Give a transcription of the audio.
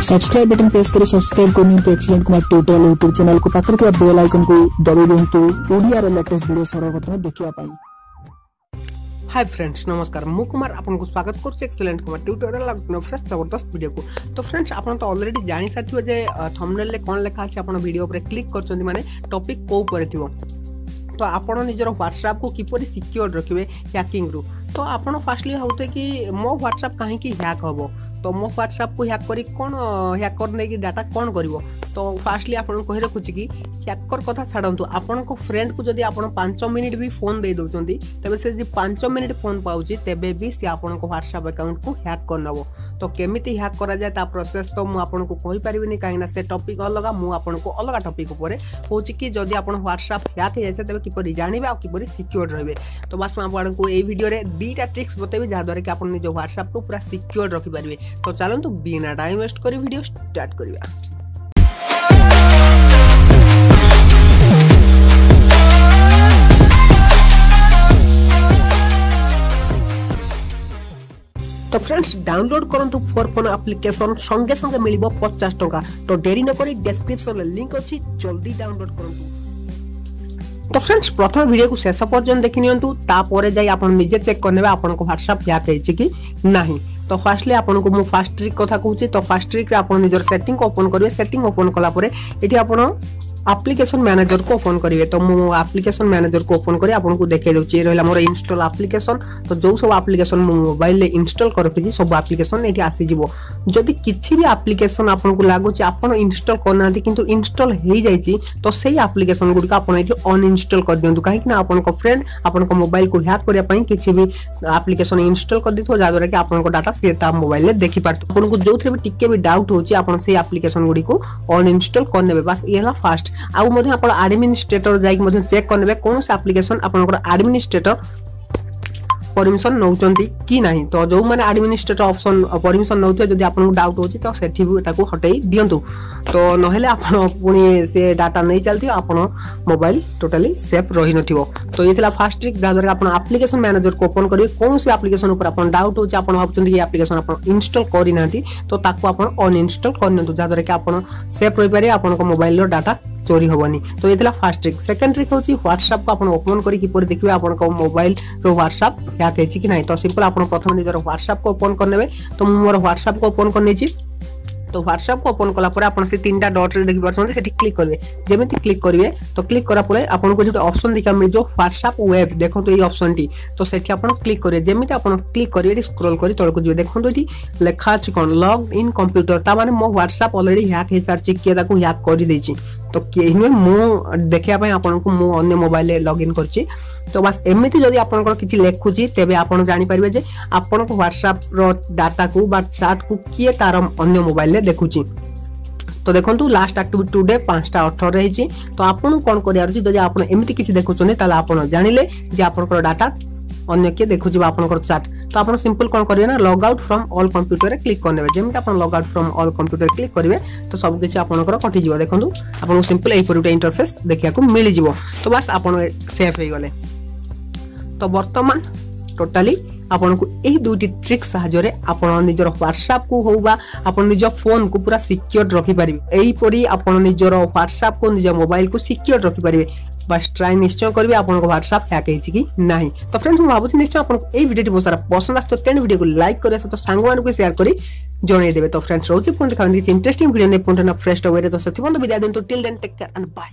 Subscribe button press करी subscribe करनियंतु excellent Kumar tutorial YouTube channel को पाखरे थिबा बेल आइकन को दबाइ दियंतु ओडिया रे लेटेस्ट वीडियो सर्वप्रथम देखिबा पाई। हाय फ्रेंड्स नमस्कार मु कुमार आपको स्वागत करुच्चे एक्सीलेंट कुमार ट्यूटोरियल फ्रेश जबरदस्त वीडियो को। तो फ्रेंड्स आप तो ऑलरेडी जानी साथी जे थंबनेल रे कोन लिखा अछि आपण वीडियो ऊपर क्लिक करछन्ती माने टॉपिक को ऊपर थिवो। तो आपण निजर व्हाट्सएप को किपरि सिक्योर रखिबे हैकिंग रु। तो आपण फास्टली होते कि मो व्हाट्सएप काहे कि हैक हबो तो मो व्हाट्सएप को हैक करी कोन हैकर नै कि डाटा कोन करिवो। तो फास्टली आपण कहि रखुची कि हैकर कथा छाडंतु आपण को फ्रेंड को जदी आपण 5 मिनिट भी फोन दे दोचंती तबे से जे 5 मिनिट फोन पाउची तबे भी से आपण को व्हाट्सएप अकाउंट को हैक कर नबो। तो केमिति हैक करा जाय ता प्रोसेस तो मु आपण को कहि परिबिनी काहेना से टॉपिक अलगा मु आपण को अलगा टॉपिक ऊपर होची कि जदी आपण व्हाट्सएप हैक हे जाय तबे किपरि जानिबे आ किपरि सिक्योर रहबे। तो बस मैं आपण को ए वीडियो रे दीटा ट्रिक्स बतेबी जा द्वारा कि आपण निजो व्हाट्सएप को पूरा सिक्योर रखि परिबे। तो चलंतु बिना टाइम वेस्ट करी वीडियो स्टार्ट करिया। तो फ्रेंड्स डाउनलोड करंतु फॉर फोन एप्लीकेशन संगे संगे मिलिबो 50 टका। तो देरी न करी डिस्क्रिप्शन रे लिंक अछि जल्दी डाउनलोड करंतु। तो फ्रेंड्स प्रथम वीडियो को शेष पर्यंत देखि नियंतु तापरे जाई आपण निजे चेक करनेबे आपण को व्हाट्सएप हैक हेछि कि नाही। तो फास्टली आपण को मु फास्ट ट्रिक कथा कहूची। तो फास्ट ट्रिक रे आपण निजर सेटिंग को ओपन करिवे। सेटिंग ओपन कला परे एठी आपण एप्लीकेशन मैनेजर को ओपन करिवे। तो मु एप्लीकेशन मैनेजर को ओपन करी आपन को देखे दउची रहला मोर इंस्टॉल एप्लीकेशन। तो जो सब एप्लीकेशन मु मोबाइल ले इंस्टॉल करफिजी सब एप्लीकेशन एठी आसी जिवो। जदी किछि भी एप्लीकेशन आपन को लागुची आपन इंस्टॉल करनांती किंतु इंस्टॉल हेई जाईची तो सेही एप्लीकेशन गुडी का आपन एठी अनइंस्टॉल कर दियंतु। काहे कि ना आपन को फ्रेंड आपन को मोबाइल को हैक करिया पई किछि भी एप्लीकेशन इंस्टॉल कर दिथो जा द्वारा कि आपन को डाटा से ता मोबाइल ले देखि पारतो। आपन को जोथरे भी टिके भी डाउट होची आपन सेही एप्लीकेशन गुडी को अनइंस्टॉल कर नेबे। बस एला फास्ट आउ मधे आपण एडमिनिस्ट्रेटर जाई मधे चेक करनेबे कोन से एप्लीकेशन आपनकर एडमिनिस्ट्रेटर परमिशन नौचंती कि नाही। तो जो माने एडमिनिस्ट्रेटर ऑप्शन परमिशन नौथे जदी आपन डाउट होची तो सेठी भी ताको हटई दियंतु। तो नहेले आपन पुनी से डाटा नै चलती आपन मोबाइल टोटली सेफ रहि नथिवो। तो येतला फास्ट ट्रिक दादर आपन एप्लीकेशन मैनेजर को ओपन करिवे कोन से एप्लीकेशन ऊपर आपन डाउट होची आपन भाबचंती कि एप्लीकेशन आपन इंस्टॉल करि नांती तो ताको आपन अनइंस्टॉल करनंतु दादर कि आपन सेफ रहि पारे आपन को मोबाइल रो डाटा चोरी होबनी। तो येतला फास्ट ट्रिक। सेकंड ट्रिक होची व्हाट्सएप को आपन ओपन करी किपर देखिबे आपन को मोबाइल रो व्हाट्सएप हैक हेची कि नाही। तो सिंपल आपन प्रथम निजर व्हाट्सएप को ओपन करनेबे। तो मोर व्हाट्सएप को ओपन करनेची। तो व्हाट्सएप को ओपन कला परे आपन से तीनटा डॉट रे देखि परछन सेठी क्लिक करबे। जेमिति क्लिक करिवे तो क्लिक करा परे आपन को जो ऑप्शन दिखा मिल जो व्हाट्सएप वेब देखो तो ये ऑप्शन टी तो सेठी आपन क्लिक करिवे। जेमिति आपन क्लिक करिवे स्क्रॉल करी तळ को जिवे देखो तो एठी लेखा अछि कोन लॉग इन कंप्यूटर ता माने मो व्हाट्सएप ऑलरेडी हैक हे सारची के ताको हैक करि देछि। तो केहिनो मु देखिया पय आपन को मु अन्य मोबाइल ले लॉगिन करछि। तो बस एमिति जदी आपन को किछि लेखुछि तेबे आपन जानि परिबे जे आपन को व्हाट्सएप रो डाटा को बा चैट को किए तार अन्य मोबाइल ले देखुछि। तो देखंतु लास्ट एक्टिविटी टुडे 5:18 रहिछि। तो आपन कोन करियार छि जदी आपन एमिति किछि देखुछने ताला आपन जानिले जे आपन को डाटा अन्य के देखु जिबा आपन को चैट। तो आपन सिंपल कोन करिवे ना log out from all computer रे क्लिक करनेबे। जेमिति आपन log out from all computer click करिवे तो सब किछि आपन को कटि जिवो। देखंतु आपन सिंपल एई परिटा इंटरफेस देखिया को मिलि जिवो। तो बस आपन सेफ हे गले। तो वर्तमान टोटली आपन को एही दुटी ट्रिक सहायता रे आपन निजर व्हाट्सएप को होबा आपन निज फोन को पूरा सिक्योर रखि परिबे। एही परी आपन निजर व्हाट्सएप को निज मोबाइल को सिक्योर रखि परिबे। बस ट्राई निश्चय करिवे आपन को व्हाट्सएप हैक हेछि कि नाही। तो फ्रेंड्स हम भाबुछि निश्चय आपन एही वीडियो बहुत सारा पसंद आस्तो तेन वीडियो को लाइक करिया सतो सांग मान को शेयर करी जणे देबे। तो फ्रेंड्स रोचे पुन देखा इंटरेस्टिंग वीडियो ने पुन फ्रेश वे रे तो सथि बंद विदाय देंतो till then take care and bye.